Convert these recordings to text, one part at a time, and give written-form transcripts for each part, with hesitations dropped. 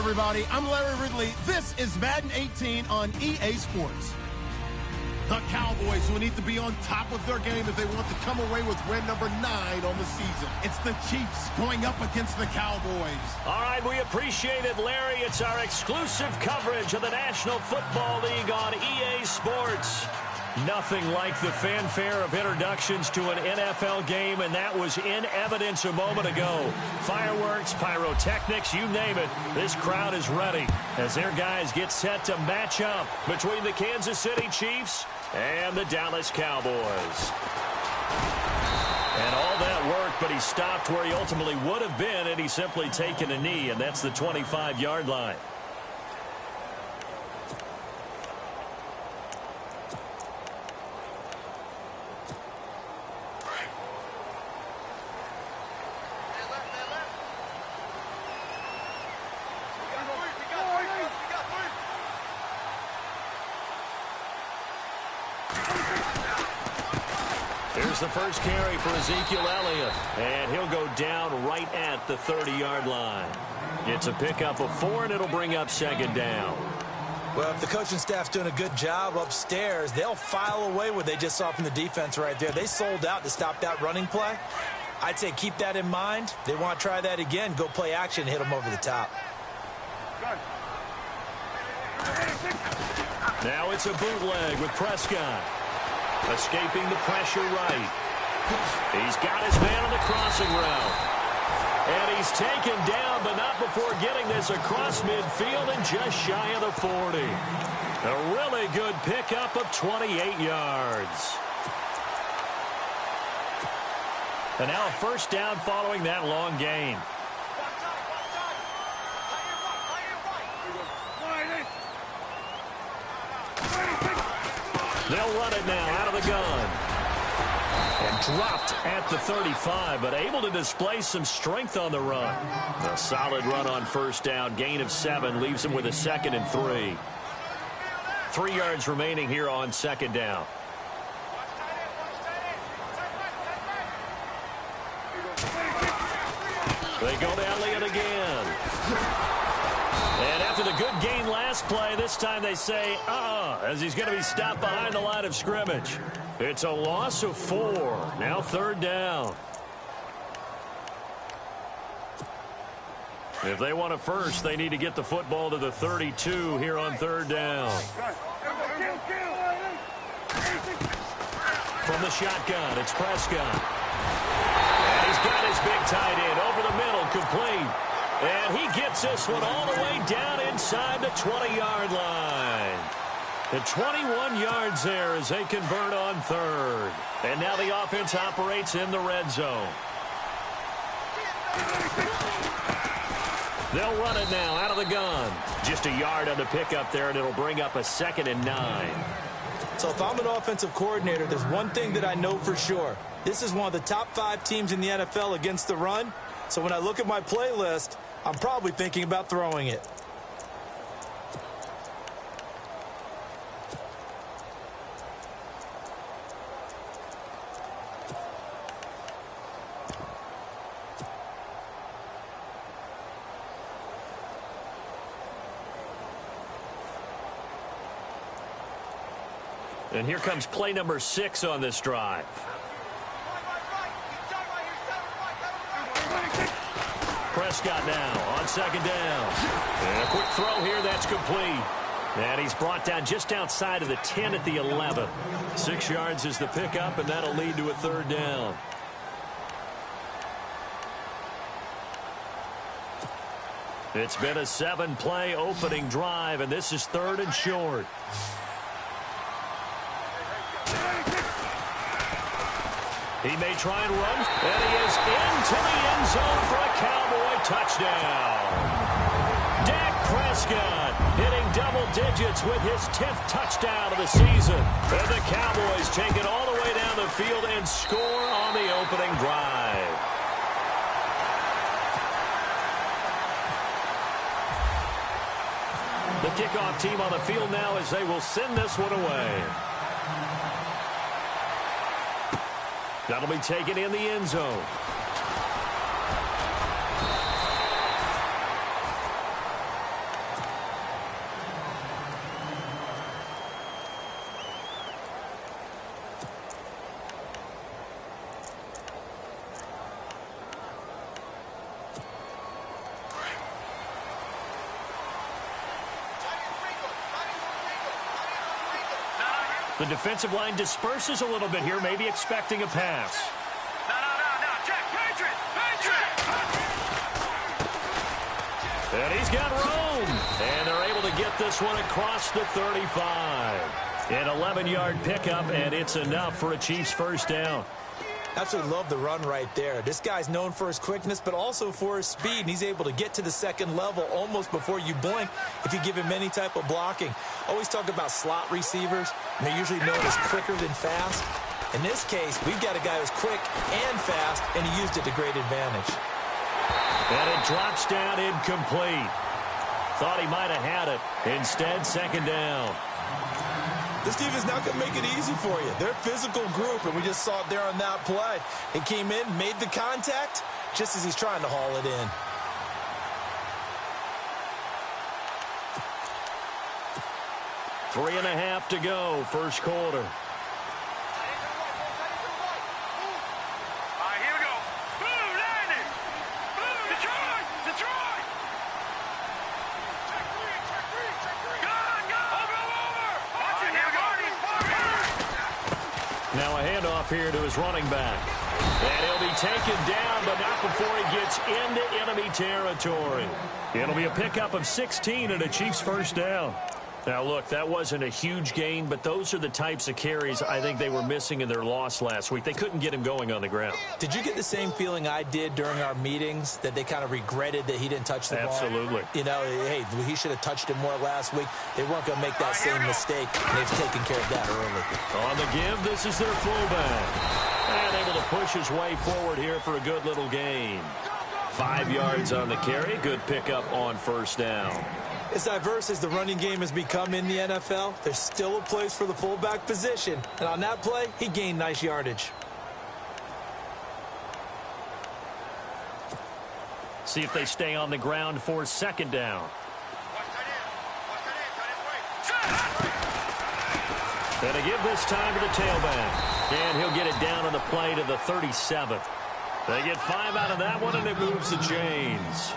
everybody. I'm Larry Ridley. This is Madden 18 on EA Sports. The Cowboys will need to be on top of their game if they want to come away with win number 9 on the season. It's the Chiefs going up against the Cowboys. All right, we appreciate it, Larry. It's our exclusive coverage of the National Football League on EA Sports. Nothing like the fanfare of introductions to an NFL game, and that was in evidence a moment ago. Fireworks, pyrotechnics, you name it. This crowd is ready as their guys get set to match up between the Kansas City Chiefs and the Dallas Cowboys. And all that work, but he stopped where he ultimately would have been had he simply taken a knee, and that's the 25-yard line. Here's the first carry for Ezekiel Elliott, and he'll go down right at the 30-yard line. It's a pickup of 4, and it'll bring up second down. Well, if the coaching staff's doing a good job upstairs, they'll file away what they just saw from the defense right there. They sold out to stop that running play. I'd say keep that in mind. They want to try that again, go play action, hit them over the top. Now it's a bootleg with Prescott. Escaping the pressure right. He's got his man on the crossing route. And he's taken down, but not before getting this across midfield and just shy of the 40. A really good pickup of 28 yards. And now a first down following that long gain. They'll run it now out of the gun. And dropped at the 35, but able to display some strength on the run. A solid run on first down. Gain of 7 leaves him with a 2nd and 3. 3 yards remaining here on second down. They go to Elliott again. And after the good gain last play, this time they say, as he's going to be stopped behind the line of scrimmage. It's a loss of 4. Now third down. If they want a first, they need to get the football to the 32 here on third down. From the shotgun, it's Prescott. And he's got his big tight end over the middle, complete. And he gets this one all the way down inside the 20-yard line. The 21 yards there as they convert on third. And now the offense operates in the red zone. They'll run it now out of the gun. Just a yard on the pickup there, and it'll bring up a 2nd and 9. So if I'm an offensive coordinator, there's one thing that I know for sure. This is one of the top 5 teams in the NFL against the run. So when I look at my playlist, I'm probably thinking about throwing it. And here comes play number 6 on this drive. Prescott now on second down. And a quick throw here that's complete. And he's brought down just outside of the 10 at the 11. 6 yards is the pickup, and that'll lead to a third down. It's been a 7-play opening drive, and this is 3rd and short. He may try and run, and he is into the end zone for a Cowboy touchdown. Dak Prescott hitting double digits with his 10th touchdown of the season. And the Cowboys take it all the way down the field and score on the opening drive. The kickoff team on the field now as they will send this one away. That'll be taken in the end zone. The defensive line disperses a little bit here, maybe expecting a pass. No, check, Patriot! And he's got room. And they're able to get this one across the 35. An 11-yard pickup, and it's enough for a Chiefs first down. Absolutely love the run right there. This guy's known for his quickness, but also for his speed, and he's able to get to the second level almost before you blink if you give him any type of blocking. Always talk about slot receivers, and they're usually known as quicker than fast. In this case, we've got a guy who's quick and fast, and he used it to great advantage. And it drops down incomplete. Thought he might have had it. Instead, second down. This team is not going to make it easy for you. They're a physical group, and we just saw it there on that play. He came in, made the contact, just as he's trying to haul it in. Three and a half to go, first quarter. Here we go. Boom, landing. Boom, Detroit. Check three. Gun. Over. Watch it, here we go. Now a handoff here to his running back. And he'll be taken down, but not before he gets into enemy territory. It'll be a pickup of 16 and a Chiefs first down. Now, look, that wasn't a huge gain, but those are the types of carries I think they were missing in their loss last week. They couldn't get him going on the ground. Did you get the same feeling I did during our meetings, that they kind of regretted that he didn't touch the ball? Absolutely. You know, hey, he should have touched it more last week. They weren't going to make that same mistake, and they've taken care of that early. On the give, this is their fullback. And able to push his way forward here for a good little gain. 5 yards on the carry. Good pickup on first down. As diverse as the running game has become in the NFL, there's still a place for the fullback position. And on that play, he gained nice yardage. See if they stay on the ground for second down. And a give this time to the tailback. And he'll get it down on the play to the 37th. They get 5 out of that one, and it moves the chains.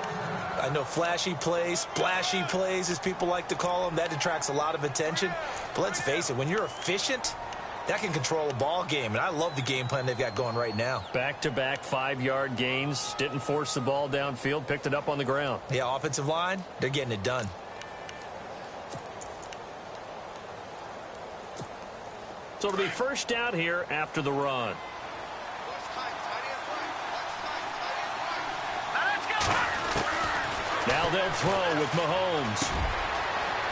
I know flashy plays, splashy plays, as people like to call them, that attracts a lot of attention. But let's face it, when you're efficient, that can control a ball game. And I love the game plan they've got going right now. Back-to-back 5-yard gains. Didn't force the ball downfield. Picked it up on the ground. Yeah, offensive line, they're getting it done. So it'll be first down here after the run. Now they'll throw with Mahomes.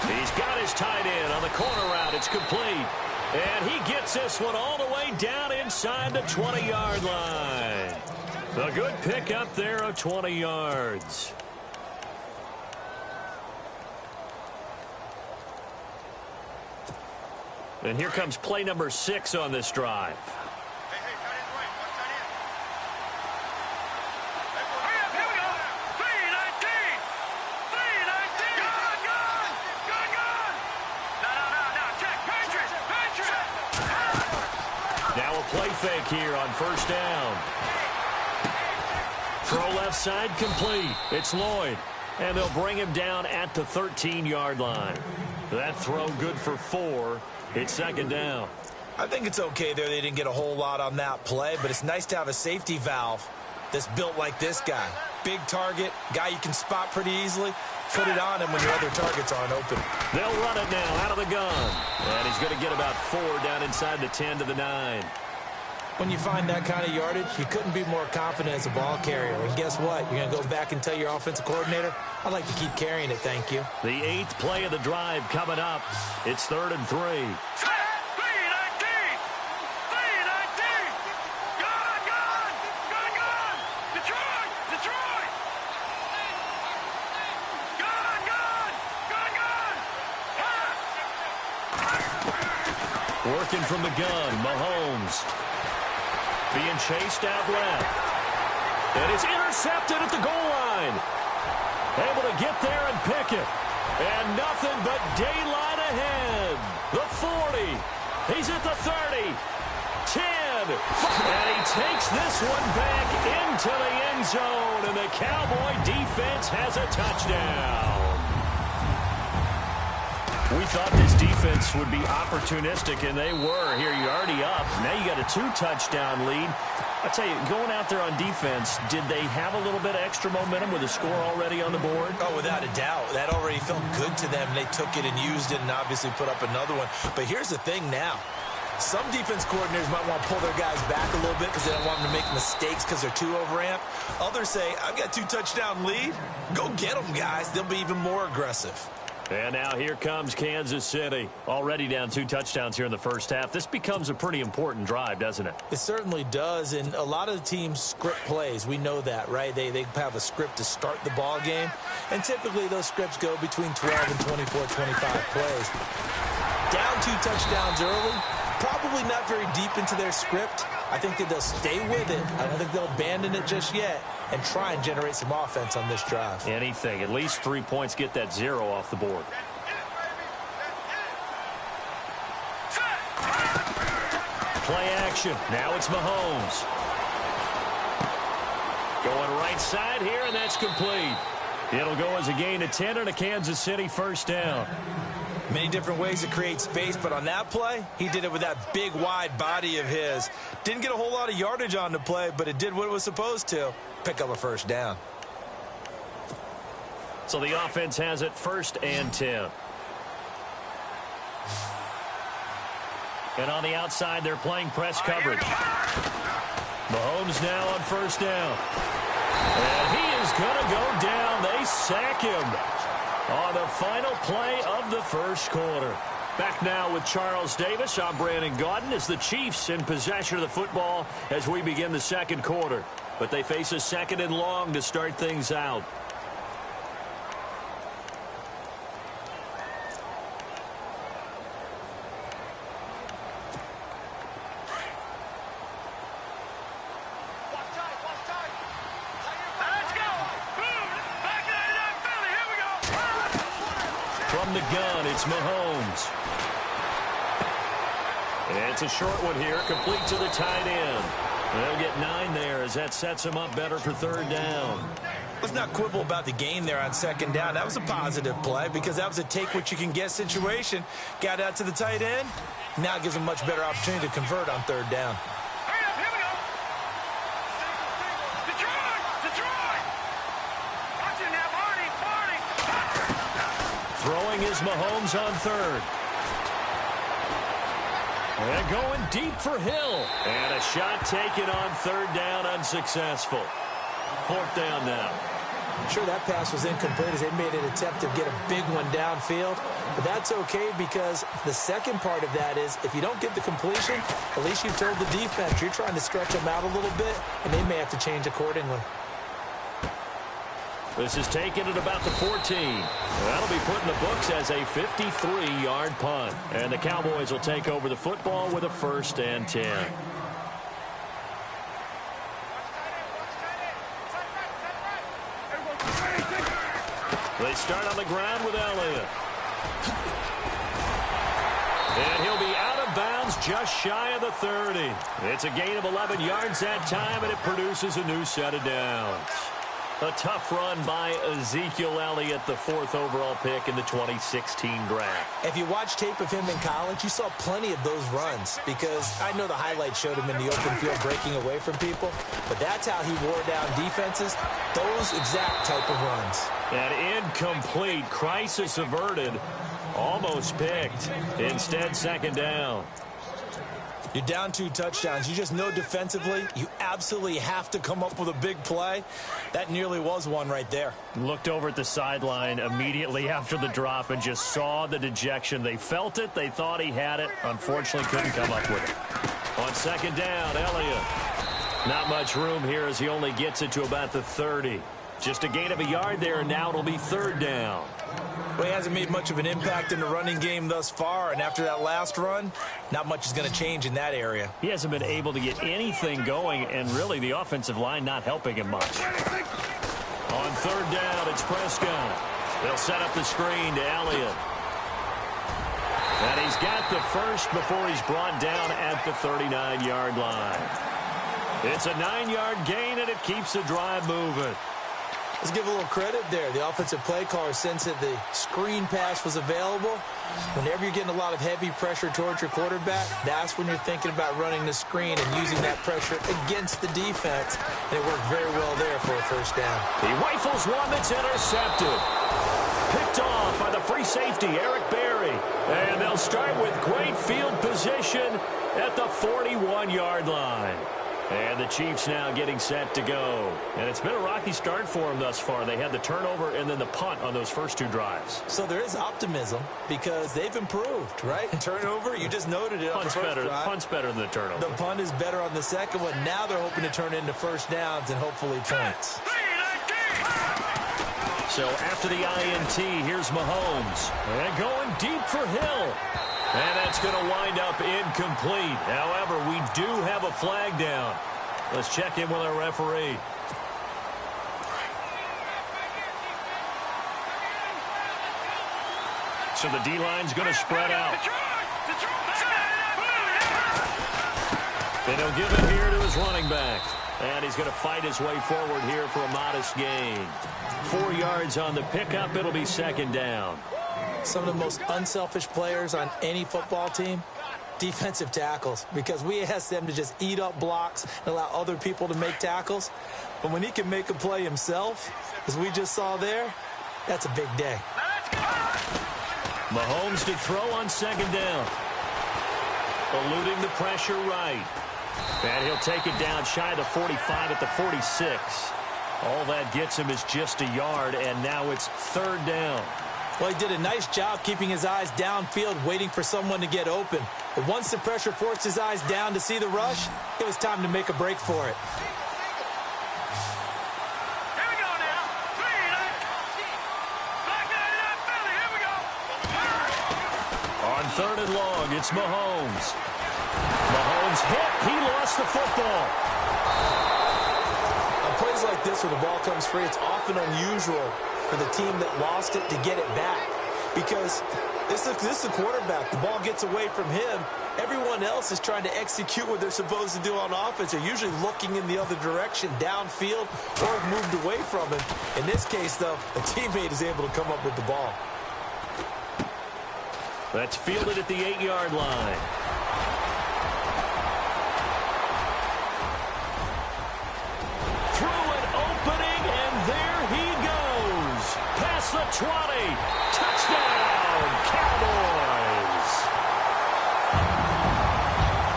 He's got his tight end on the corner route. It's complete. And he gets this one all the way down inside the 20-yard line. A good pickup there of 20 yards. And here comes play number 6 on this drive. Play fake here on first down. Throw left side complete. It's Lloyd. And they'll bring him down at the 13-yard line. That throw good for 4. It's second down. I think it's okay there. They didn't get a whole lot on that play, but it's nice to have a safety valve that's built like this guy. Big target, guy you can spot pretty easily. Put it on him when your other targets aren't open. They'll run it now out of the gun. And he's going to get about 4 down inside the 10 to the 9. When you find that kind of yardage, you couldn't be more confident as a ball carrier. And guess what? You're going to go back and tell your offensive coordinator, I'd like to keep carrying it, thank you. The 8th play of the drive coming up. It's 3rd and 3. Working from the gun, Mahomes. Being chased out left. And it's intercepted at the goal line. Able to get there and pick it. And nothing but daylight ahead. The 40. He's at the 30. 10. And he takes this one back into the end zone. And the Cowboy defense has a touchdown. We thought this defense would be opportunistic, and they were. Here, you're already up. Now you got a 2-touchdown lead. I tell you, going out there on defense, did they have a little bit of extra momentum with a score already on the board? Oh, without a doubt. That already felt good to them. They took it and used it and obviously put up another one. But here's the thing now. Some defense coordinators might want to pull their guys back a little bit because they don't want them to make mistakes because they're too overamped. Others say, I've got 2-touchdown lead. Go get them, guys. They'll be even more aggressive. And now here comes Kansas City. Already down 2 touchdowns here in the first half. This becomes a pretty important drive, doesn't it? It certainly does, and a lot of the teams script plays. We know that, right? They have a script to start the ball game, and typically those scripts go between 12 and 24, 25 plays. Down 2 touchdowns early, probably not very deep into their script. I think that they'll stay with it. I don't think they'll abandon it just yet and try and generate some offense on this drive. Anything. At least 3 points, get that 0 off the board. Play action. Now it's Mahomes. Going right side here, and that's complete. It'll go as a gain of 10 and a Kansas City first down. Many different ways to create space, but on that play, he did it with that big, wide body of his. Didn't get a whole lot of yardage on the play, but it did what it was supposed to. Pick up a first down. So the offense has it 1st and 10. And on the outside, they're playing press coverage. Mahomes now on 1st down. And he is going to go down. They sack him on the final play of the first quarter. Back now with Charles Davis. I'm Brandon Gaudin as the Chiefs in possession of the football as we begin the second quarter. But they face a 2nd and long to start things out. From the gun, it's Mahomes. It's a short one here, complete to the tight end. They'll get 9 there as that sets him up better for 3rd down. Let's not quibble about the gain there on 2nd down. That was a positive play because that was a take-what-you-can-get situation. Got out to the tight end. Now it gives him a much better opportunity to convert on 3rd down. Throwing is Mahomes on 3rd. And going deep for Hill. And a shot taken on 3rd down, unsuccessful. 4th down now. I'm sure that pass was incomplete as they made an attempt to get a big one downfield. But that's okay because the second part of that is if you don't get the completion, at least you've told the defense you're trying to stretch them out a little bit, and they may have to change accordingly. This is taken at about the 14. That'll be put in the books as a 53-yard punt. And the Cowboys will take over the football with a 1st and 10. They start on the ground with Elliott. And he'll be out of bounds just shy of the 30. It's a gain of 11 yards that time, and it produces a new set of downs. A tough run by Ezekiel Elliott, the 4th overall pick in the 2016 draft. If you watch tape of him in college, you saw plenty of those runs because I know the highlights showed him in the open field breaking away from people, but that's how he wore down defenses, those exact type of runs. An incomplete, crisis averted, almost picked. Instead, 2nd down. You're down 2 touchdowns. You just know defensively you absolutely have to come up with a big play. That nearly was one right there. Looked over at the sideline immediately after the drop and just saw the dejection. They felt it. They thought he had it. Unfortunately, couldn't come up with it. On 2nd down, Elliott. Not much room here as he only gets it to about the 30. Just a gain of a yard there, and now it'll be 3rd down. Well, he hasn't made much of an impact in the running game thus far, and after that last run, not much is going to change in that area. He hasn't been able to get anything going, and really the offensive line not helping him much. On 3rd down, it's Prescott. They'll set up the screen to Elliott. And he's got the 1st before he's brought down at the 39-yard line. It's a 9-yard gain, and it keeps the drive moving. Let's give a little credit there. The offensive play caller sensed that the screen pass was available. Whenever you're getting a lot of heavy pressure towards your quarterback, that's when you're thinking about running the screen and using that pressure against the defense. And it worked very well there for a first down. He rifles one that's intercepted. Picked off by the free safety, Eric Berry. And they'll start with great field position at the 41-yard line. And the Chiefs now getting set to go. And it's been a rocky start for them thus far. They had the turnover and then the punt on those first two drives. So there is optimism because they've improved, right? Turnover, you just noted it on the first drive. Punt's better than the turnover. The punt is better on the second one. Now they're hoping to turn into first downs and hopefully points. So after the INT, here's Mahomes. And going deep for Hill. And that's going to wind up incomplete. However, we do have a flag down. Let's check in with our referee. So the D-line's going to spread out. And he'll give it here to his running back. And he's going to fight his way forward here for a modest gain. 4 yards on the pickup. It'll be second down. Some of the most unselfish players on any football team, defensive tackles, because we ask them to just eat up blocks and allow other people to make tackles. But when he can make a play himself, as we just saw there, that's a big day. Mahomes to throw on second down. Eluding the pressure right. And he'll take it down shy of the 45 at the 46. All that gets him is just a yard, and now it's third down. Well, he did a nice job keeping his eyes downfield, waiting for someone to get open. But once the pressure forced his eyes down to see the rush, it was time to make a break for it. Here we go now. Here we go. On third and long, it's Mahomes. Mahomes hit. He lost the football. On plays like this where the ball comes free, it's often unusual for the team that lost it to get it back, because this is the quarterback. The ball gets away from him. Everyone else is trying to execute what they're supposed to do on offense. They're usually looking in the other direction, downfield, or have moved away from him. In this case, though, a teammate is able to come up with the ball. That's fielded at the 8-yard line. The 20. Touchdown, Cowboys.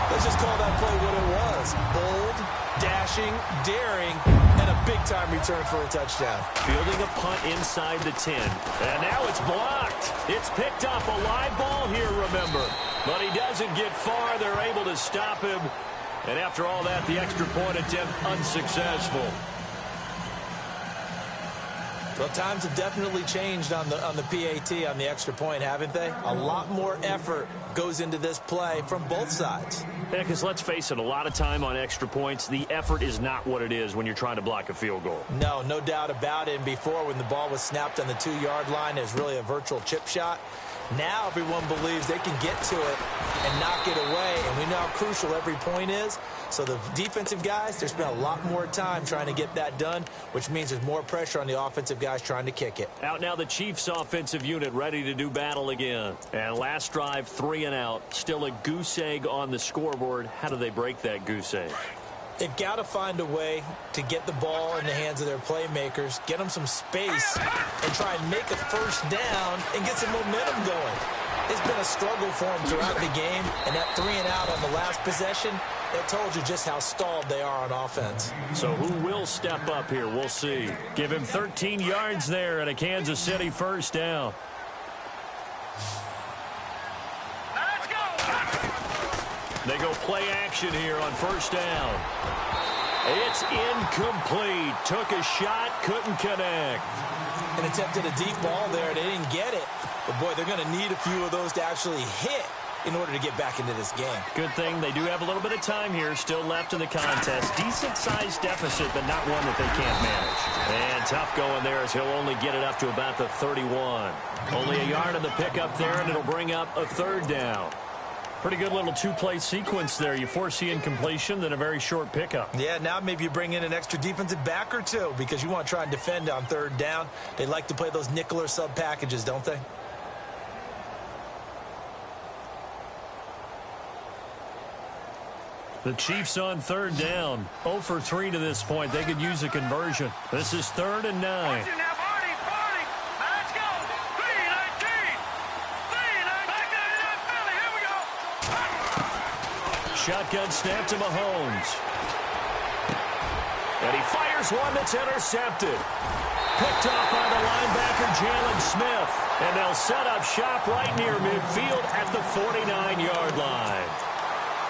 Let's just call that play what it was. Bold, dashing, daring, and a big-time return for a touchdown. Fielding a punt inside the 10. And now it's blocked. It's picked up. A live ball here, remember. But he doesn't get far. They're able to stop him. And after all that, the extra point attempt unsuccessful. Well, times have definitely changed on the PAT, on the extra point, haven't they? A lot more effort goes into this play from both sides. Yeah, because let's face it, a lot of time on extra points, the effort is not what it is when you're trying to block a field goal. No doubt about it. And before, when the ball was snapped on the 2-yard line, it was really a virtual chip shot. Now everyone believes they can get to it and knock it away, and we know how crucial every point is. So the defensive guys, they spent a lot more time trying to get that done, which means there's more pressure on the offensive guys trying to kick it. Out now the Chiefs offensive unit ready to do battle again. And last drive, 3 and out. Still a goose egg on the scoreboard. How do they break that goose egg? They've got to find a way to get the ball in the hands of their playmakers, get them some space, and try and make a first down and get some momentum going. It's been a struggle for them throughout the game, and that 3 and out on the last possession, that told you just how stalled they are on offense. So who will step up here? We'll see. Give him 13 yards there and a Kansas City first down. They go play action here on first down. It's incomplete. Took a shot, couldn't connect. And attempted a deep ball there, and they didn't get it. But, boy, they're going to need a few of those to actually hit in order to get back into this game. Good thing they do have a little bit of time here still left in the contest. Decent-sized deficit, but not one that they can't manage. And tough going there as he'll only get it up to about the 31. Only a yard on the pickup there, and it'll bring up a third down. Pretty good little two-play sequence there. You force the incompletion, then a very short pickup. Yeah, now maybe you bring in an extra defensive back or two because you want to try and defend on third down. They like to play those nickel or sub packages, don't they? The Chiefs on third down. 0 for 3 to this point. They could use a conversion. This is 3rd and 9. Shotgun snap to Mahomes. And he fires one that's intercepted. Picked off by the linebacker, Jalen Smith. And they'll set up shop right near midfield at the 49-yard line.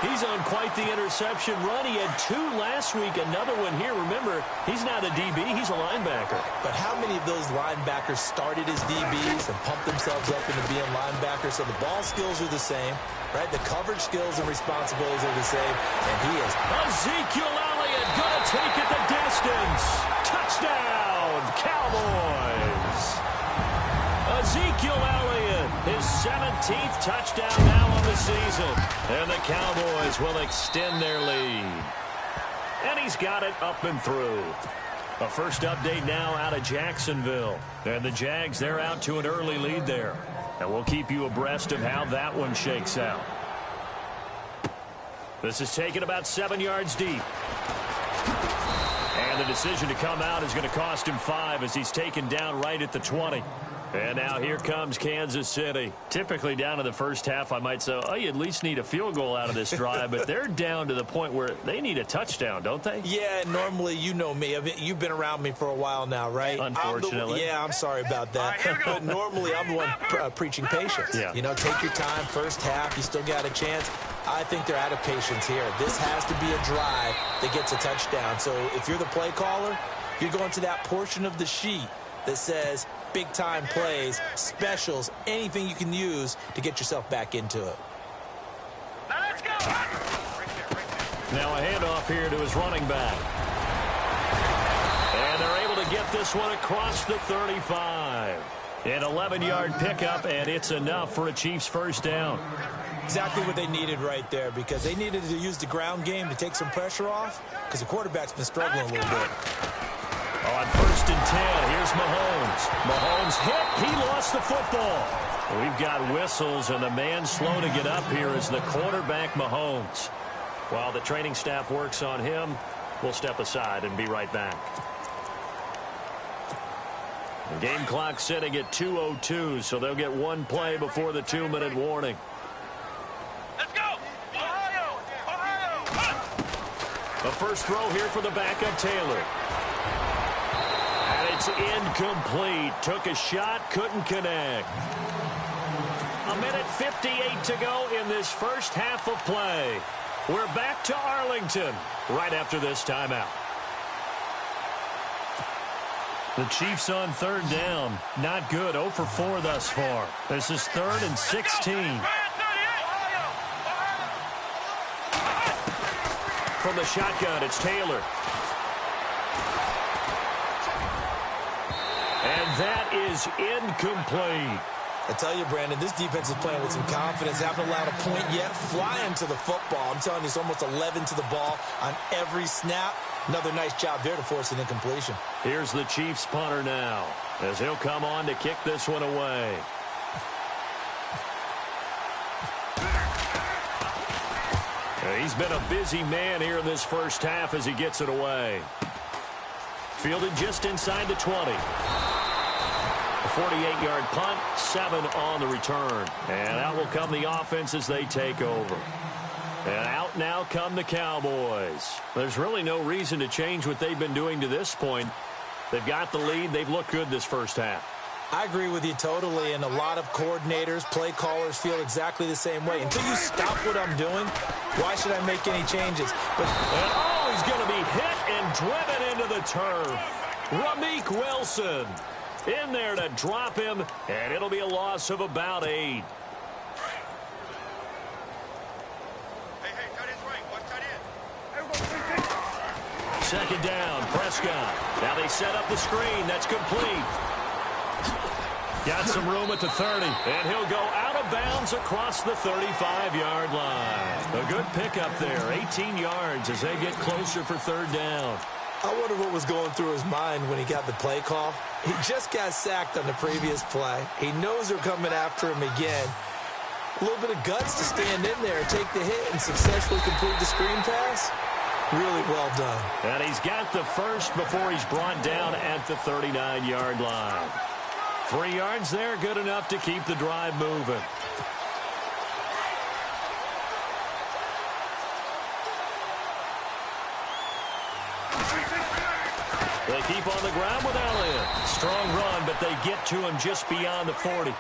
He's on quite the interception run. He had 2 last week, another one here. Remember, he's not a DB, he's a linebacker. But how many of those linebackers started as DBs and pumped themselves up into being linebackers? So the ball skills are the same, right? The coverage skills and responsibilities are the same. And he is... Ezekiel Elliott gonna take it the distance. Touchdown, Cowboys. Ezekiel Elliott, his 17th touchdown now on the season. And the Cowboys will extend their lead. And he's got it up and through. A first update now out of Jacksonville. And the Jags, they're out to an early lead there. And we'll keep you abreast of how that one shakes out. This is taken about 7 yards deep. And the decision to come out is going to cost him 5 as he's taken down right at the 20. And now here comes Kansas City. Typically down in the first half, I might say, oh, you at least need a field goal out of this drive. But they're down to the point where they need a touchdown, don't they? Yeah, normally, you know me. You've been around me for a while now, right? Unfortunately. I'm sorry about that. But normally, I'm the one preaching patience. Yeah. You know, take your time, first half, you still got a chance. I think they're out of patience here. This has to be a drive that gets a touchdown. So if you're the play caller, you're going to that portion of the sheet that says big-time plays, specials, anything you can use to get yourself back into it. Now let's go. Now a handoff here to his running back. And they're able to get this one across the 35. An 11-yard pickup, and it's enough for a Chiefs first down. Exactly what they needed right there, because they needed to use the ground game to take some pressure off, because the quarterback's been struggling a little bit. On 1st and 10, here's Mahomes. Mahomes hit. He lost the football. We've got whistles, and the man slow to get up here is the quarterback, Mahomes. While the training staff works on him, we'll step aside and be right back. The game clock sitting at 2:02, so they'll get one play before the 2-minute warning. Let's go. Ohio. Ohio. The first throw here for the backup, Taylor. And it's incomplete. Took a shot, couldn't connect. 1:58 to go in this first half of play. We're back to Arlington right after this timeout. The Chiefs on 3rd down. Not good. 0 for 4 thus far. This is 3rd and 16. From the shotgun, it's Taylor. And that is incomplete. I tell you, Brandon, this defense is playing with some confidence. Haven't allowed a point yet. Flying to the football. I'm telling you, it's almost 11 to the ball on every snap. Another nice job there to force an incompletion. Here's the Chiefs punter now, as he'll come on to kick this one away. He's been a busy man here in this first half as he gets it away. Fielded just inside the 20. A 48-yard punt, 7 on the return. And out will come the offense as they take over. And out now come the Cowboys. There's really no reason to change what they've been doing to this point. They've got the lead. They've looked good this first half. I agree with you totally, and a lot of coordinators, play callers feel exactly the same way. Until you stop what I'm doing, why should I make any changes? But he's going to be hit and driven into the turf. Ramik Wilson in there to drop him, and it'll be a loss of about 8. Second down, Prescott. Now they set up the screen. That's complete. Got some room at the 30, and he'll go out of bounds across the 35-yard line. A good pickup there, 18 yards as they get closer for third down. I wonder what was going through his mind when he got the play call. He just got sacked on the previous play. He knows they're coming after him again. A little bit of guts to stand in there, take the hit, and successfully complete the screen pass. Really well done. And he's got the first before he's brought down at the 39-yard line. 3 yards there, good enough to keep the drive moving. They keep on the ground with Elliott. Strong run, but they get to him just beyond the 40.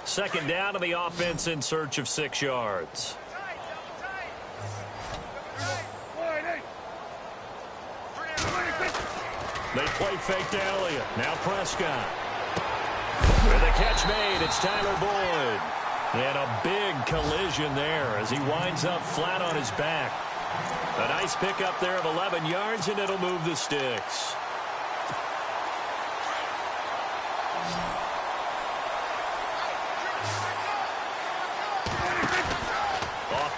Second down to the offense in search of 6 yards. They play fake to Elliott. Now Prescott. With a catch made, it's Tyler Boyd. And a big collision there as he winds up flat on his back. A nice pickup there of 11 yards, and it'll move the sticks.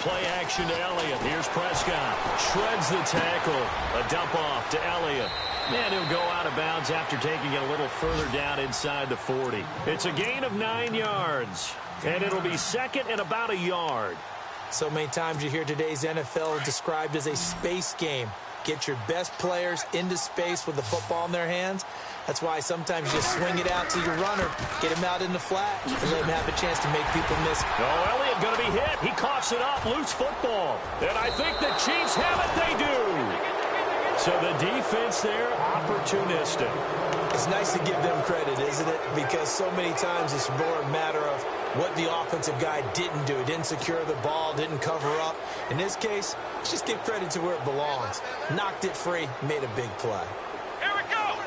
Play action to Elliott. Here's Prescott. Shreds the tackle. A dump off to Elliott. And he'll go out of bounds after taking it a little further down inside the 40. It's a gain of 9 yards. And it'll be second and about a yard. So many times you hear today's NFL described as a space game. Get your best players into space with the football in their hands. That's why sometimes you just swing it out to your runner, get him out in the flat, and let him have a chance to make people miss. Oh, Elliott going to be hit. He coughs it up. Loose football. And I think the Chiefs have it. They do. So the defense there, opportunistic. It's nice to give them credit, isn't it? Because so many times it's more a matter of what the offensive guy didn't do. He didn't secure the ball, didn't cover up. In this case, let's just give credit to where it belongs. Knocked it free, made a big play. Here we go.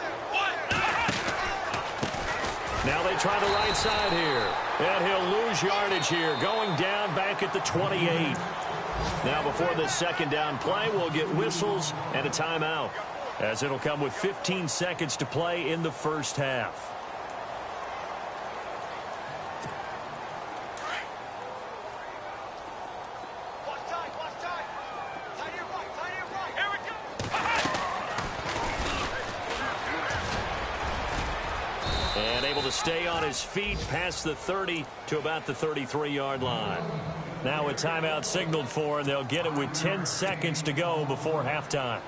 Now they try the right side here. And he'll lose yardage here, going down back at the 28. Now before the second down play, we'll get whistles and a timeout, as it'll come with 15 seconds to play in the first half. And able to stay on his feet past the 30 to about the 33-yard line. Now a timeout signaled for, and they'll get it with 10 seconds to go before halftime.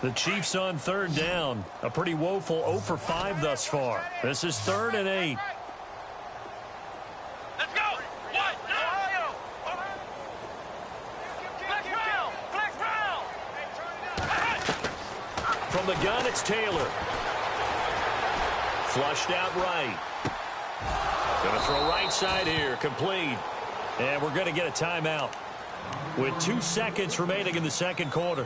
The Chiefs on third down. A pretty woeful 0 for 5 thus far. This is 3rd and 8. Let's go. What? Ohio. Flex round. From the gun, it's Taylor. Flushed out right. Going to throw right side here. Complete. And we're going to get a timeout with 2 seconds remaining in the second quarter.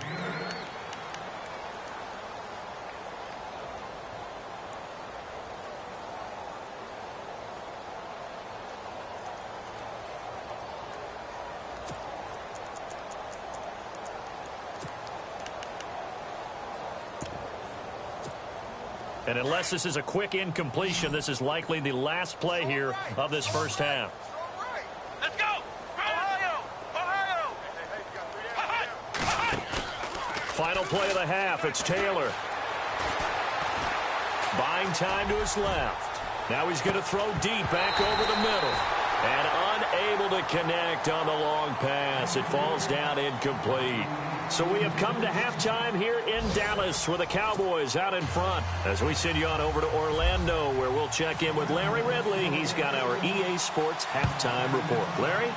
And unless this is a quick incompletion, this is likely the last play here of this first half. Let's go. Ohio. Final play of the half. It's Taylor. Buying time to his left. Now he's going to throw deep back over the middle. And unable to connect on the long pass. It falls down incomplete. So we have come to halftime here in Dallas with the Cowboys out in front. As we send you on over to Orlando, where we'll check in with Larry Ridley. He's got our EA Sports halftime report. Larry?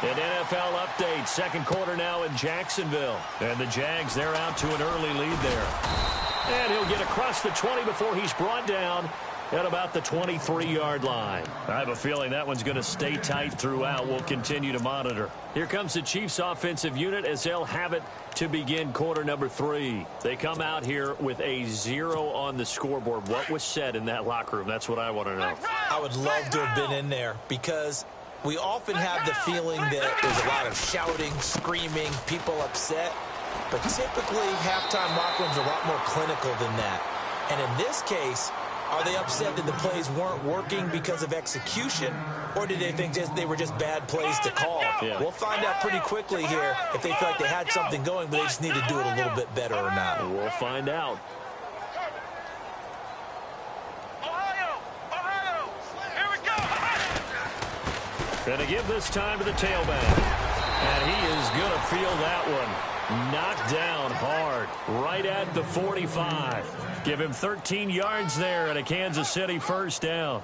An NFL update. Second quarter now in Jacksonville. And the Jags, they're out to an early lead there. And he'll get across the 20 before he's brought down at about the 23-yard line. I have a feeling that one's going to stay tight throughout. We'll continue to monitor. Here comes the Chiefs offensive unit as they'll have it to begin quarter number 3. They come out here with a 0 on the scoreboard. What was said in that locker room? That's what I want to know. I would love to have been in there because we often have the feeling that there's a lot of shouting, screaming, people upset. But typically, halftime locker rooms are a lot more clinical than that. And in this case, are they upset that the plays weren't working because of execution, or did they think they were just bad plays to call? Yeah. We'll find out pretty quickly here if they feel like they had something going, but they just need to do it a little bit better or not. We'll find out. Ohio, here we go. Going to give this time to the tailback. And he is going to feel that one. Knocked down hard, right at the 45. Give him 13 yards there and a Kansas City first down.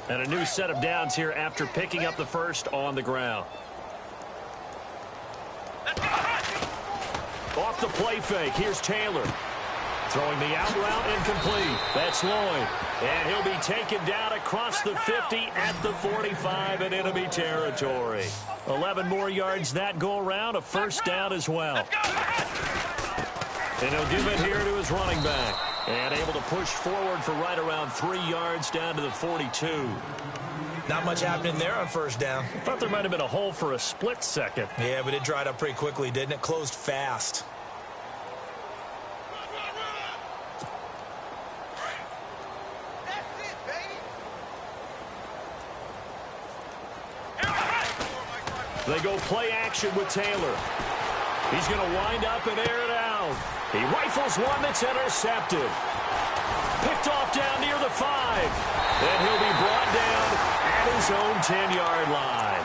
And a new set of downs here after picking up the first on the ground. Off the play fake, here's Taylor. Throwing the out route incomplete. That's Lloyd. And he'll be taken down across the 50 at the 45 in enemy territory. 11 more yards that go around, a first down as well. And he'll give it here to his running back. And able to push forward for right around 3 yards down to the 42. Not much happening there on first down. I thought there might have been a hole for a split second. Yeah, but it dried up pretty quickly, didn't it? Closed fast. They go play action with Taylor. He's going to wind up and air it out. He rifles one that's intercepted. Picked off down near the 5. Then he'll be brought down at his own 10-yard line.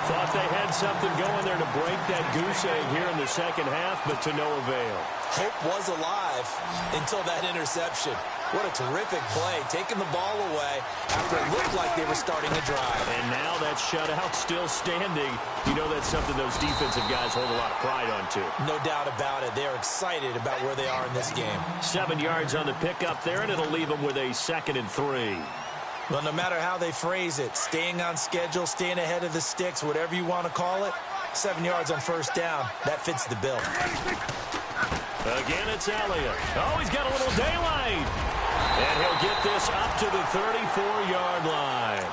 Thought they had something going there to break that goose egg here in the second half, but to no avail. Hope was alive until that interception. What a terrific play, taking the ball away after it looked like they were starting a drive. And now that shutout still standing. You know that's something those defensive guys hold a lot of pride on, too. No doubt about it. They're excited about where they are in this game. 7 yards on the pickup there, and it'll leave them with a 2nd and 3. Well, no matter how they phrase it, staying on schedule, staying ahead of the sticks, whatever you want to call it, 7 yards on first down, that fits the bill. Again, it's Elliott. Oh, he's got a little daylight. And he'll get this up to the 34-yard line.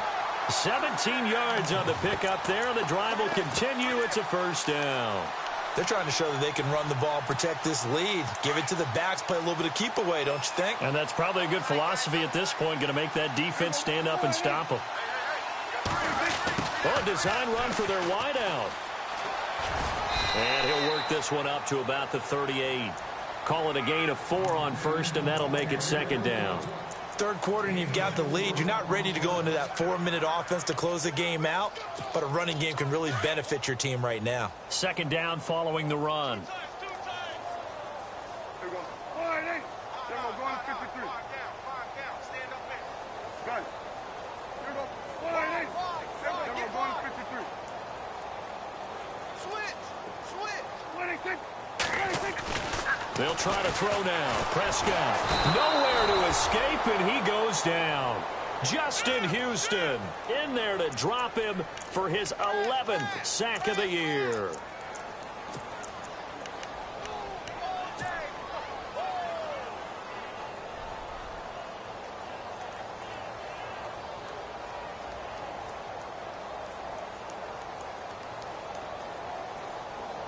17 yards on the pickup there. The drive will continue. It's a first down. They're trying to show that they can run the ball and protect this lead. Give it to the backs, play a little bit of keep away, don't you think? And that's probably a good philosophy at this point, going to make that defense stand up and stop them. Oh, a design run for their wideout. And he'll work this one up to about the 38. Call it a gain of 4 on first, and that'll make it 2nd down. Third quarter and you've got the lead. You're not ready to go into that 4-minute offense to close the game out, but a running game can really benefit your team right now. 2nd down following the run. They'll try to throw now. Prescott nowhere to escape, and he goes down. Justin Houston in there to drop him for his 11th sack of the year.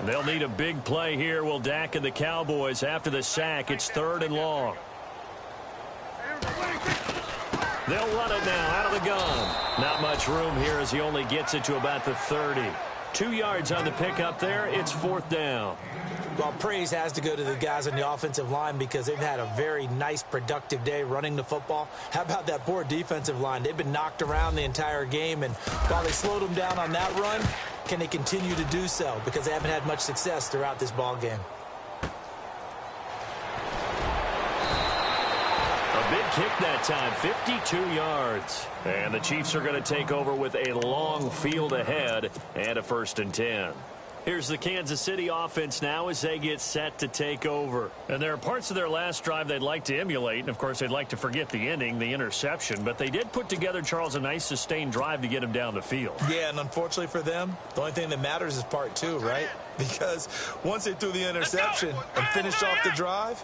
They'll need a big play here. Will Dak and the Cowboys after the sack. It's 3rd and long. They'll run it now out of the gun. Not much room here as he only gets it to about the 30. 2 yards on the pickup there. It's 4th down. Well, praise has to go to the guys on the offensive line because they've had a very nice, productive day running the football. How about that poor defensive line? They've been knocked around the entire game, and while they slowed them down on that run, can they continue to do so? Because they haven't had much success throughout this ball game. A big kick that time, 52 yards. And the Chiefs are going to take over with a long field ahead and a 1st and 10. Here's the Kansas City offense now as they get set to take over. And there are parts of their last drive they'd like to emulate. And, of course, they'd like to forget the ending, the interception. But they did put together, Charles, a nice sustained drive to get him down the field. Yeah, and unfortunately for them, the only thing that matters is part two, right? Because once they threw the interception and finished off the drive,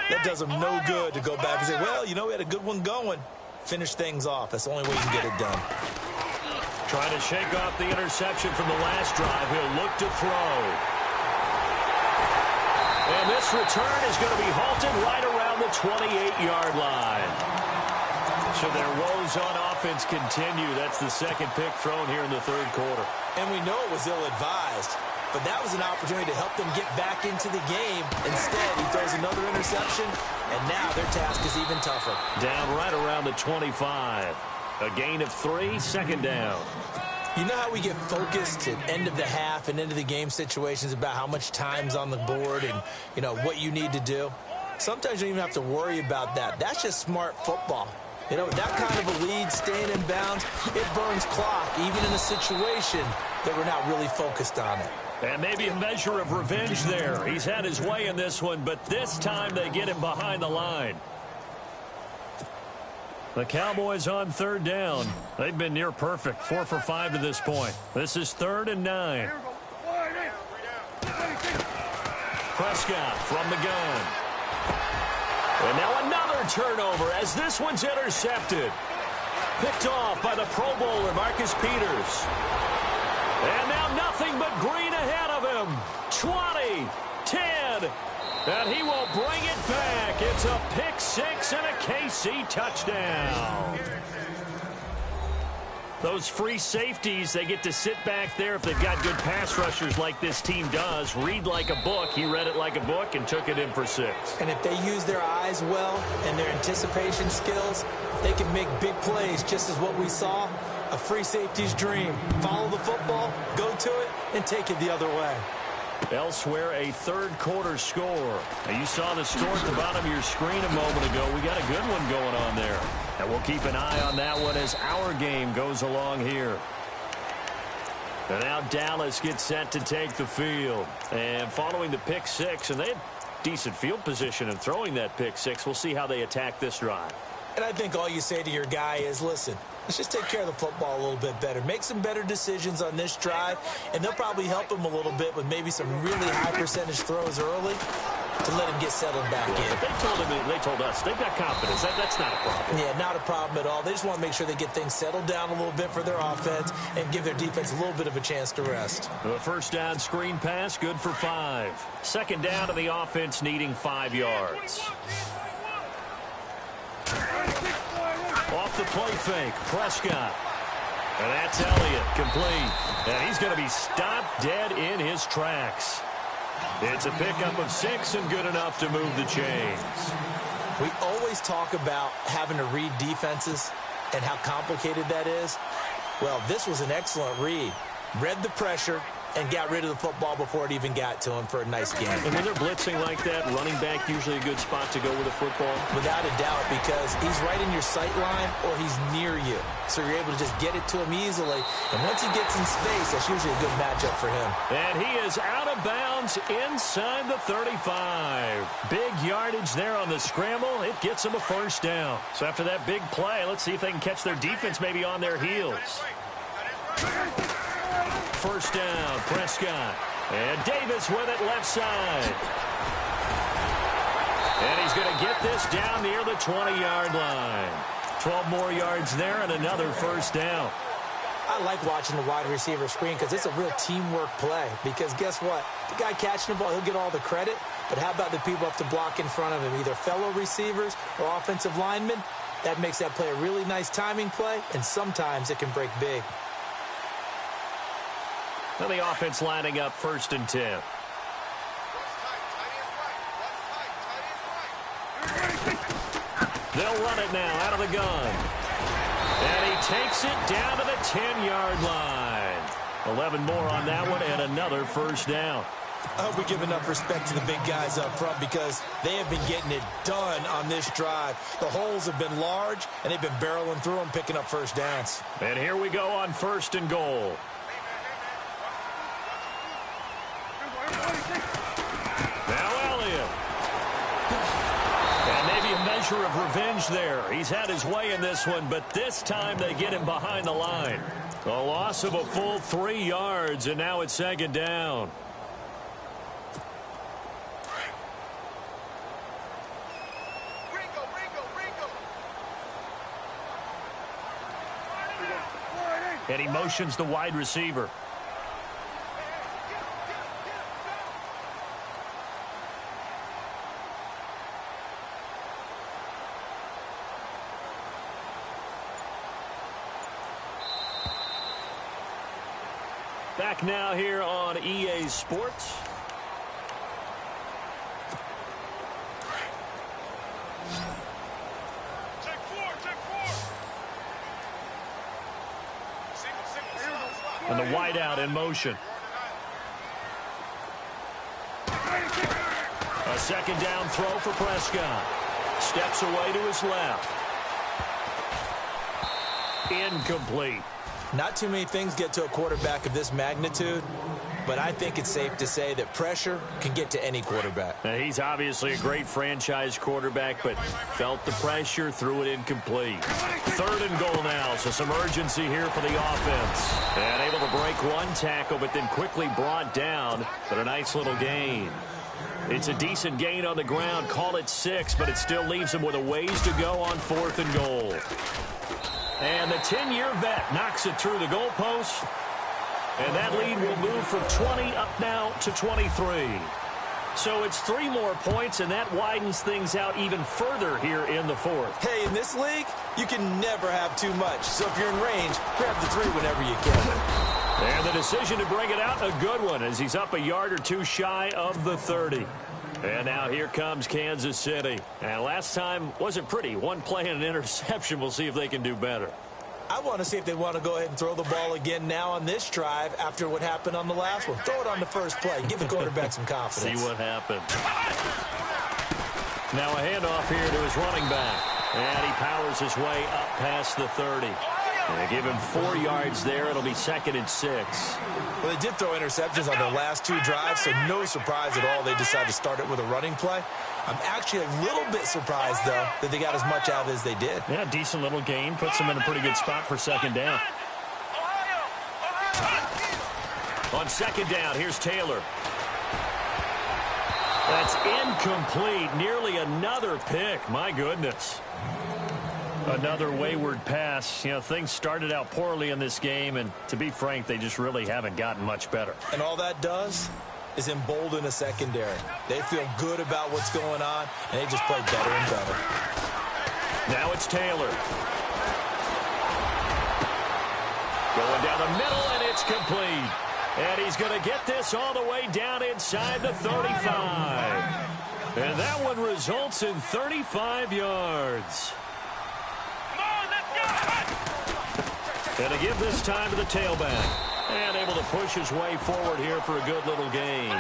that does them no good to go back and say, well, you know, we had a good one going. Finish things off. That's the only way you can get it done. Trying to shake off the interception from the last drive. He'll look to throw. And this return is going to be halted right around the 28-yard line. So their woes on offense continue. That's the second pick thrown here in the third quarter. And we know it was ill-advised, but that was an opportunity to help them get back into the game. Instead, he throws another interception, and now their task is even tougher. Down right around the 25. A gain of 3, second down. You know how we get focused at end of the half and end of the game situations about how much time's on the board and, you know, what you need to do? Sometimes you don't even have to worry about that. That's just smart football. You know, that kind of a lead, staying in bounds, it burns clock, even in a situation that we're not really focused on it. And maybe a measure of revenge there. He's had his way in this one, but this time they get him behind the line. The Cowboys on third down. They've been near perfect, 4 for 5 to this point. This is 3rd and 9. Prescott from the gun. And now another turnover as this one's intercepted. Picked off by the Pro Bowler, Marcus Peters. And now nothing but green ahead of him. 20, 10. And he will bring it back. It's a pick 6 and a KC touchdown. Those free safeties, they get to sit back there if they've got good pass rushers like this team does. Read like a book. He read it like a book and took it in for 6. And if they use their eyes well and their anticipation skills, they can make big plays, just as what we saw. A free safety's dream. Follow the football, go to it, and take it the other way. Elsewhere, a third quarter score. Now, you saw the score at the bottom of your screen a moment ago. We got a good one going on there. And we'll keep an eye on that one as our game goes along here. And now Dallas gets set to take the field. And following the pick 6, and they had decent field position in throwing that pick 6. We'll see how they attack this drive. And I think all you say to your guy is, listen, let's just take care of the football a little bit better. Make some better decisions on this drive, and they'll probably help him a little bit with maybe some really high percentage throws early to let him get settled back in. They told us they've got confidence. That's not a problem. Yeah, not a problem at all. They just want to make sure they get things settled down a little bit for their offense and give their defense a little bit of a chance to rest. The first down screen pass, good for 5. Second down to the offense needing 5 yards. Off the play fake, Prescott. And that's Elliott, complete. And he's going to be stopped dead in his tracks. It's a pickup of 6 and good enough to move the chains. We always talk about having to read defenses and how complicated that is. Well, this was an excellent read. Read the pressure and got rid of the football before it even got to him for a nice game. And when they're blitzing like that, running back usually a good spot to go with a football? Without a doubt, because he's right in your sight line or he's near you. So you're able to just get it to him easily. And once he gets in space, that's usually a good matchup for him. And he is out of bounds inside the 35. Big yardage there on the scramble. It gets him a first down. So after that big play, let's see if they can catch their defense maybe on their heels. First down, Prescott. And Davis with it left side. And he's going to get this down near the 20-yard line. 12 more yards there and another first down. I like watching the wide receiver screen because it's a real teamwork play. Because guess what? The guy catching the ball, he'll get all the credit. But how about the people up to block in front of him, either fellow receivers or offensive linemen? That makes that play a really nice timing play, and sometimes it can break big. Now the offense lining up 1st and 10. They'll run it now out of the gun. And he takes it down to the 10-yard line. 11 more on that one and another first down. I hope we give enough respect to the big guys up front because they have been getting it done on this drive. The holes have been large, and they've been barreling through them, picking up first downs. And here we go on 1st and goal. measure of revenge there. He's had his way in this one, but this time they get him behind the line. A loss of a full 3 yards, and now it's second down. And he motions the wide receiver. Back now here on EA Sports. And the wideout in motion. A second down throw for Prescott. Steps away to his left. Incomplete. Not too many things get to a quarterback of this magnitude, but I think it's safe to say that pressure can get to any quarterback. Now, he's obviously a great franchise quarterback, but felt the pressure, threw it incomplete. 3rd and goal now, so some urgency here for the offense. And able to break one tackle, but then quickly brought down, but a nice little gain. It's a decent gain on the ground, call it 6, but it still leaves him with a ways to go on 4th and goal. And the 10-year vet knocks it through the goalpost. And that lead will move from 20 up now to 23. So it's 3 more points, and that widens things out even further here in the 4th. Hey, in this league, you can never have too much. So if you're in range, grab the 3 whenever you can. And the decision to bring it out, a good one, as he's up a yard or 2 shy of the 30. And now here comes Kansas City. And last time wasn't pretty. One play and an interception. We'll see if they can do better. I want to see if they want to go ahead and throw the ball again now on this drive after what happened on the last one. Throw it on the first play. Give the quarterback some confidence. See what happens. Now a handoff here to his running back. And he powers his way up past the 30. And they give him 4 yards there. It'll be 2nd and 6. Well, they did throw interceptions on their last 2 drives, so no surprise at all they decided to start it with a running play. I'm actually a little bit surprised, though, that they got as much out of it as they did. Yeah, decent little gain. Puts them in a pretty good spot for 2nd down. On 2nd down, here's Taylor. That's incomplete. Nearly another pick. My goodness. Another wayward pass. You know, things started out poorly in this game, and to be frank, they just really haven't gotten much better. And all that does is embolden a secondary. They feel good about what's going on, and they just play better and better. Now it's Taylor. Going down the middle, and it's complete. And he's going to get this all the way down inside the 35. And that one results in 35 yards. And to give this time to the tailback. And able to push his way forward here for a good little gain.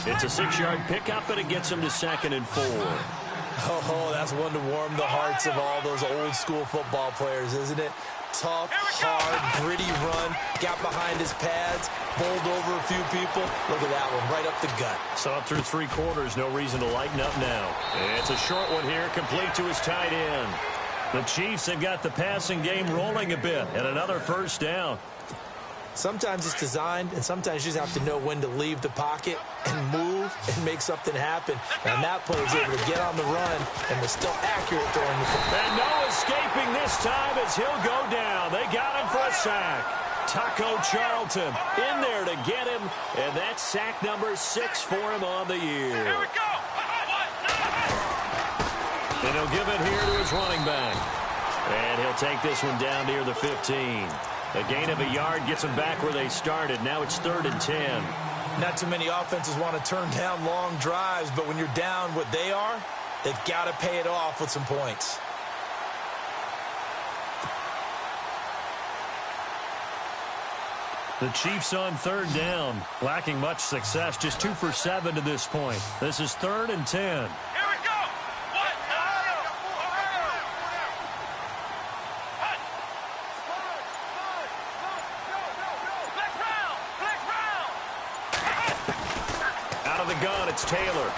It's a 6-yard pickup, and it gets him to 2nd and 4. Oh, that's one to warm the hearts of all those old-school football players, isn't it? Tough, hard, gritty run. Got behind his pads, bowled over a few people. Look at that one, right up the gut. Saw it through 3 quarters. No reason to lighten up now. And it's a short one here, complete to his tight end. The Chiefs have got the passing game rolling a bit, and another 1st down. Sometimes it's designed, and sometimes you just have to know when to leave the pocket and move and make something happen. And that player was able to get on the run and was still accurate throwing the football. And no escaping this time as he'll go down. They got him for a sack. Taco Charlton in there to get him, and that's sack number 6 for him on the year. Here we go. And he'll give it here to his running back. And he'll take this one down near the 15. A gain of a yard gets them back where they started. Now it's 3rd and 10. Not too many offenses want to turn down long drives, but when you're down what they are, they've got to pay it off with some points. The Chiefs on 3rd down, lacking much success, just 2 for 7 to this point. This is 3rd and 10. Out of the gun, it's Taylor.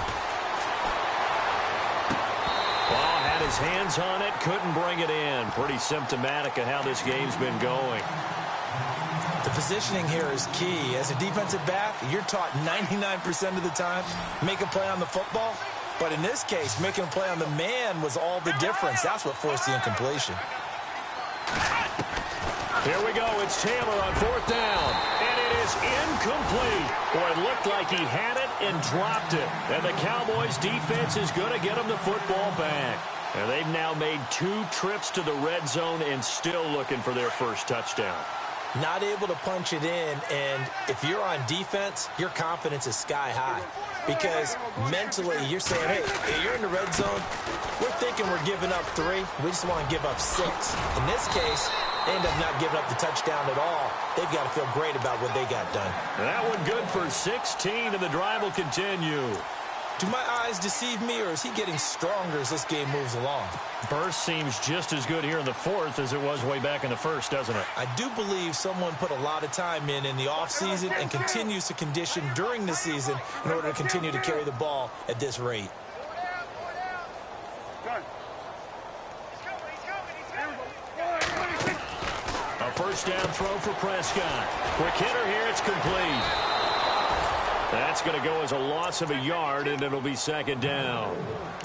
Ball had his hands on it, couldn't bring it in. Pretty symptomatic of how this game's been going. The positioning here is key. As a defensive back, you're taught 99% of the time, make a play on the football. But in this case, making a play on the man was all the difference. That's what forced the incompletion. Here we go. It's Taylor on 4th down. And it is incomplete. Boy, it looked like he had it and dropped it. And the Cowboys defense is going to get him the football back. And they've now made 2 trips to the red zone and still looking for their first touchdown. Not able to punch it in, and if you're on defense, your confidence is sky high. Because mentally, you're saying, hey, you're in the red zone. We're thinking we're giving up 3. We just want to give up 6. In this case, they end up not giving up the touchdown at all. They've got to feel great about what they got done. That one good for 16, and the drive will continue. Do my eyes deceive me, or is he getting stronger as this game moves along? Burst seems just as good here in the 4th as it was way back in the 1st, doesn't it? I do believe someone put a lot of time in the offseason and continues to condition during the season in order to continue to carry the ball at this rate. A first down throw for Prescott. Quick hitter here, it's complete. That's going to go as a loss of a yard, and it'll be 2nd down.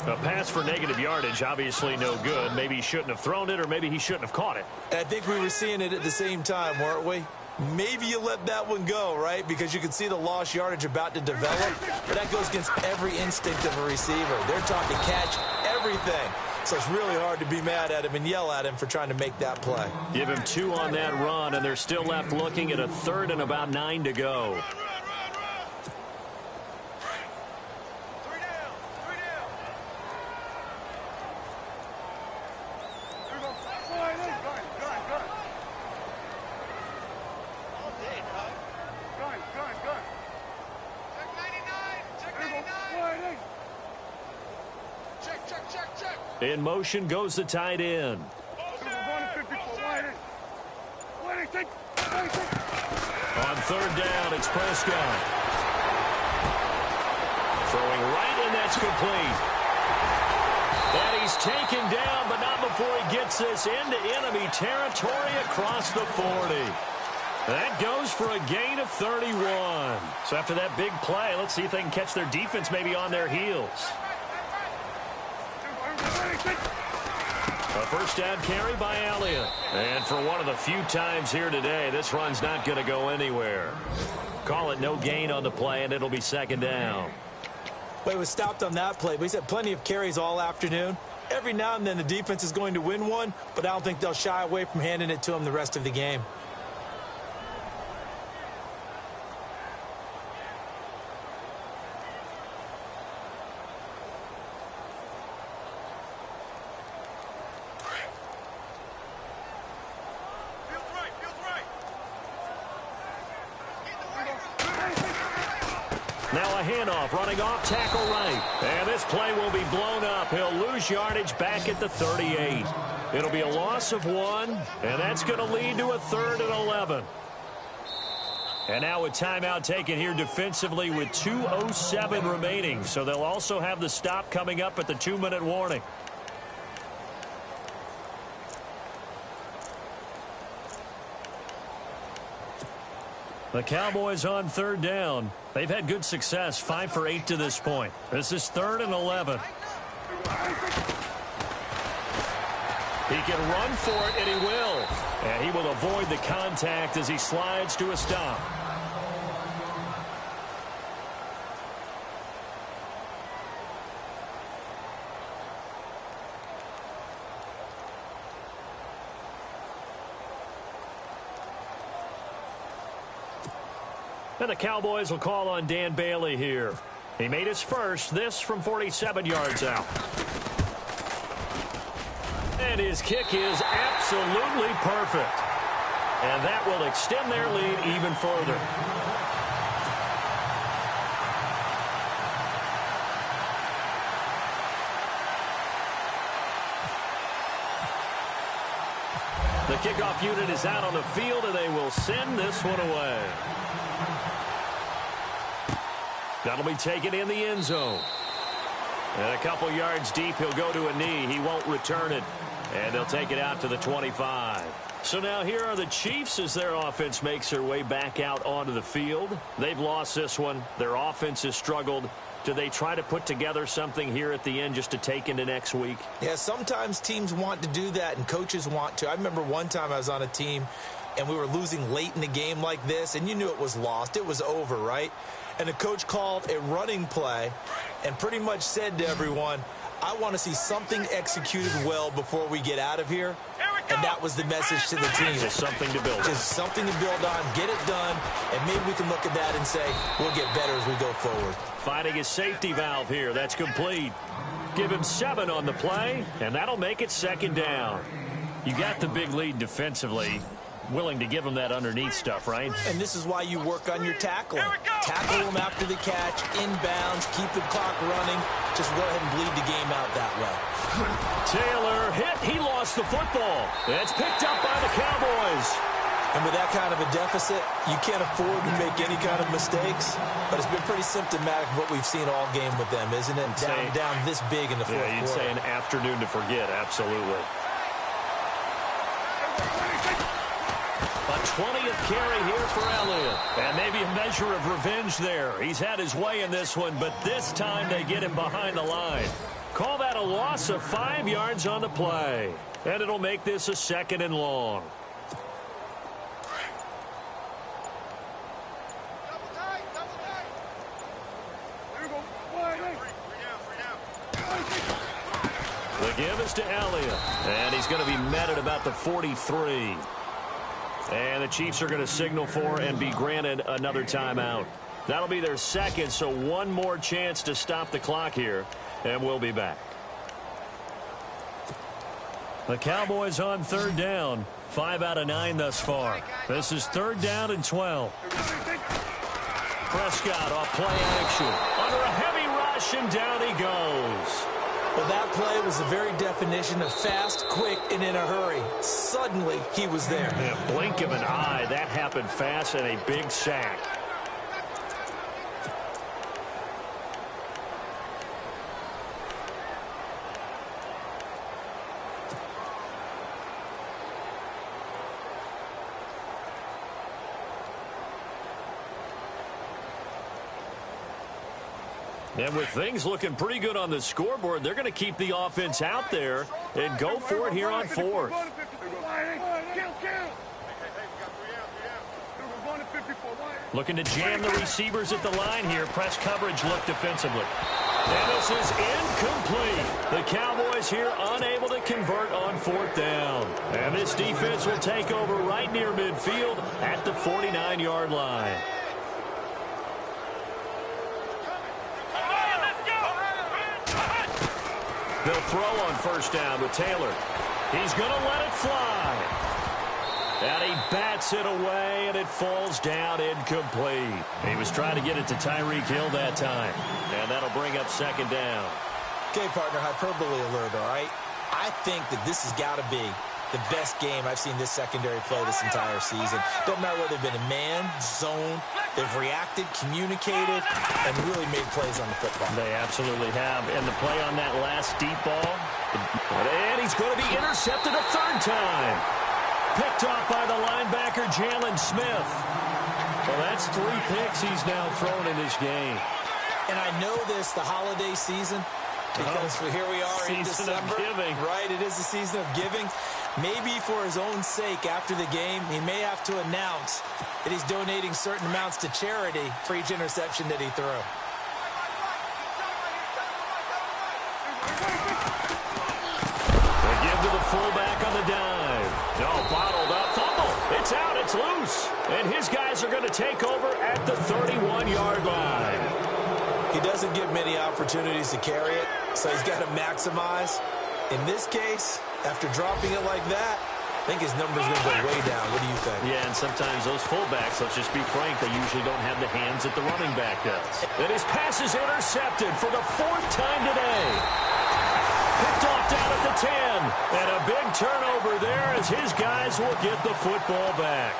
A pass for negative yardage, obviously no good. Maybe he shouldn't have thrown it, or maybe he shouldn't have caught it. I think we were seeing it at the same time, weren't we? Maybe you let that one go, right? Because you can see the lost yardage about to develop. But that goes against every instinct of a receiver. They're taught to catch everything. So it's really hard to be mad at him and yell at him for trying to make that play. Give him 2 on that run, and they're still left looking at a 3rd and about 9 to go. In motion goes the tight end. On 3rd down, it's Prescott. Throwing right, and that's complete. And he's taken down, but not before he gets this into enemy territory across the 40. That goes for a gain of 31. So after that big play, let's see if they can catch their defense maybe on their heels. A first down carry by Elliott. And for one of the few times here today, this run's not going to go anywhere. Call it no gain on the play, and it'll be 2nd down. Well, he was stopped on that play, but he's had plenty of carries all afternoon. Every now and then the defense is going to win one, but I don't think they'll shy away from handing it to him the rest of the game. Now a handoff, running off, tackle right. And this play will be blown up. He'll lose yardage back at the 38. It'll be a loss of 1, and that's going to lead to a 3rd and 11. And now a timeout taken here defensively with 2:07 remaining. So they'll also have the stop coming up at the 2-minute warning. The Cowboys on 3rd down. They've had good success, 5 for 8 to this point. This is 3rd and 11. He can run for it, and he will. And he will avoid the contact as he slides to a stop. And the Cowboys will call on Dan Bailey here. He made his first, this from 47 yards out. And his kick is absolutely perfect. And that will extend their lead even further. The kickoff unit is out on the field, and they will send this one away. That'll be taken in the end zone. And a couple yards deep, he'll go to a knee. He won't return it. And they'll take it out to the 25. So now here are the Chiefs as their offense makes their way back out onto the field. They've lost this one. Their offense has struggled. Do they try to put together something here at the end just to take into next week? Yeah, sometimes teams want to do that and coaches want to. I remember one time I was on a team and we were losing late in the game like this, and you knew it was lost. It was over, right? And the coach called a running play and pretty much said to everyone, I want to see something executed well before we get out of here. And that was the message to the team. Just something to build on. Just something to build on, get it done, and maybe we can look at that and say, we'll get better as we go forward. Finding his safety valve here. That's complete. Give him 7 on the play, and that'll make it 2nd down. You got the big lead defensively. Willing to give him that underneath stuff, right? And this is why you work on your tackling. Tackle them after the catch, inbounds, keep the clock running. Just go ahead and bleed the game out that way. Taylor hit. He lost the football. That's picked up by the Cowboys. And with that kind of a deficit, you can't afford to make any kind of mistakes. But it's been pretty symptomatic of what we've seen all game with them, isn't it? Down this big in the fourth quarter. Yeah, you'd say an afternoon to forget. Absolutely. A 20th carry here for Elliott. And maybe a measure of revenge there. He's had his way in this one, but this time they get him behind the line. Call that a loss of 5 yards on the play. And it'll make this a 2nd and long. The give is to Elliott. And he's going to be met at about the 43. And the Chiefs are going to signal for and be granted another timeout. That'll be their 2nd, so one more chance to stop the clock here, and we'll be back. The Cowboys on 3rd down. 5 out of 9 thus far. This is 3rd down and 12. Prescott off play action. Under a heavy rush, and down he goes. Well, that play was the very definition of fast, quick, and in a hurry. Suddenly, he was there. In a blink of an eye, that happened fast, and a big sack. And with things looking pretty good on the scoreboard, they're going to keep the offense out there and go for it here on 4th. Looking to jam the receivers at the line here. Press coverage look defensively. And this is incomplete. The Cowboys here unable to convert on 4th down. And this defense will take over right near midfield at the 49-yard line. They'll throw on 1st down with Taylor. He's going to let it fly. And he bats it away, and it falls down incomplete. He was trying to get it to Tyreek Hill that time. And that'll bring up 2nd down. Okay, partner, hyperbole alert, all right? I think that this has got to be the best game I've seen this secondary play this entire season. Doesn't matter whether they've been in man, zone, they've reacted, communicated, and really made plays on the football. They absolutely have. And the play on that last deep ball, and he's going to be intercepted a 3rd time. Picked off by the linebacker, Jalen Smith. Well, that's 3 picks he's now thrown in this game. And I know this, the holiday season, because here we are in December. Season of giving. Right, it is the season of giving. Maybe for his own sake after the game, he may have to announce that he's donating certain amounts to charity for each interception that he threw. They give to the fullback on the dive. No, bottled up. Fumble. It's out. It's loose. And his guys are going to take over at the 31-yard line. He doesn't get many opportunities to carry it, so he's got to maximize. In this case, after dropping it like that, I think his number's going to go way down. What do you think? Yeah, and sometimes those fullbacks, let's just be frank, they usually don't have the hands that the running back does. And his pass is intercepted for the 4th time today. Picked off down at the 10. And a big turnover there as his guys will get the football back.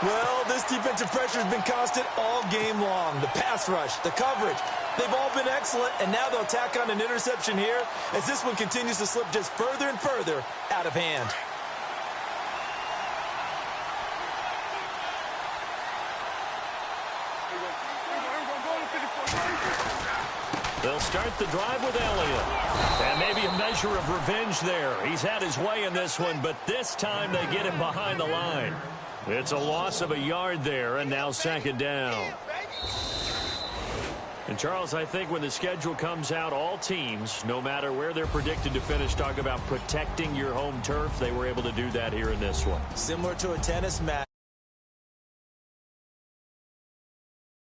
Well, this defensive pressure has been constant all game long. The pass rush, the coverage, They've all been excellent, and now they'll tack on an interception here as this one continues to slip just further and further out of hand. They'll start the drive with Elliott. And maybe a measure of revenge there. He's had his way in this one, but this time they get him behind the line. It's a loss of a yard there, and now second down. And, Charles, I think when the schedule comes out, all teams, no matter where they're predicted to finish, talk about protecting your home turf. They were able to do that here in this one. Similar to a tennis match.